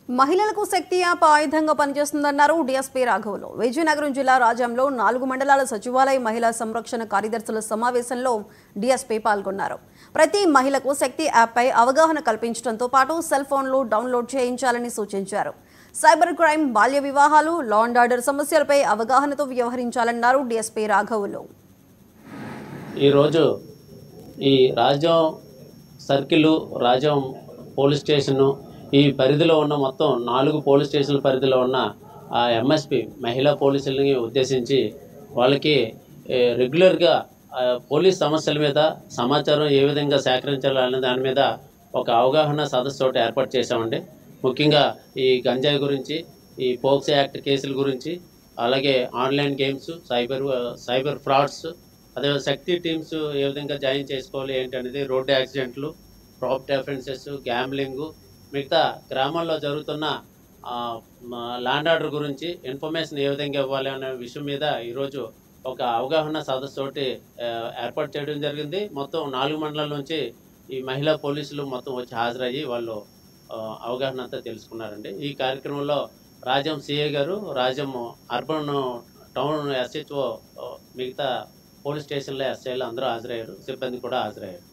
మహిళలకు శక్తి యాప్ ఆయుధంగా పనిచేస్తుందన్నారు డీఎస్పీ రాఘవులు. విజయనగరం జిల్లా రాజంలో 4 మండలాల సచివాలయ మహిళా సంరక్షణ కార్యదర్శుల సమావేశంలో డీఎస్పీ పాల్గొన్నారు. ప్రతి మహిళకు శక్తి యాప్పై అవగాహన కల్పించడంతో పాటు సెల్ ఫోన్లు డౌన్లోడ్ చేయించాలని సూచించారు. సైబర్ క్రైమ్, బాల్య వివాహాలు, లా అండ్ ఆర్డర్ సమస్యలపై అవగాహనతో వ్యవహరించాలన్నారు డీఎస్పీ రాఘవులు. ఈరోజు ఈ Rajam circle, Rajam police station, ఈ పరిధిలో ఉన్న మొత్తం 4 పోలీస్ స్టేషన్ల పరిధిలో ఉన్న ఆ ఎంఎస్పి మహిళా పోలీసులని ఉద్దేశించి వాళ్ళకి రెగ్యులర్గా పోలీస్ సమస్యల మీద సమాచారం ఏ విధంగా సేకరించాలనే దాని మీద ఒక అవగాహన సదస్సు ఒకటి ఏర్పాటు చేశామండి. ముఖ్యంగా ఈ గంజాయి గురించి, ఈ పోక్సో యాక్ట్ కేసుల గురించి, అలాగే ఆన్లైన్ గేమ్స్, సైబర్ ఫ్రాడ్స్, అదే శక్తి టీమ్స్ ఏ విధంగా జాయిన్ చేసుకోవాలి ఏంటనేది, రోడ్డు యాక్సిడెంట్లు, ప్రాపర్టీ అఫెన్సెస్, గ్యాంబ్లింగు, మిగతా గ్రామాల్లో జరుగుతున్న ల్యాండ్ ఆర్డర్ గురించి ఇన్ఫర్మేషన్ ఏ విధంగా ఇవ్వాలి అనే విషయం మీద ఈరోజు ఒక అవగాహన సదస్సు ఒకటి ఏర్పాటు చేయడం జరిగింది. మొత్తం 4 మండలాల నుంచి ఈ మహిళా పోలీసులు మొత్తం వచ్చి హాజరయ్యి వాళ్ళు అవగాహన అంతా తెలుసుకున్నారండి. ఈ కార్యక్రమంలో రాజం సిఐ గారు, రాజం అర్బన్ టౌన్ ఎస్హెచ్ఓ, మిగతా పోలీస్ స్టేషన్లో ఎస్ఐలు అందరూ హాజరయ్యారు, సిబ్బంది కూడా హాజరయ్యారు.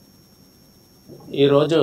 ఈరోజు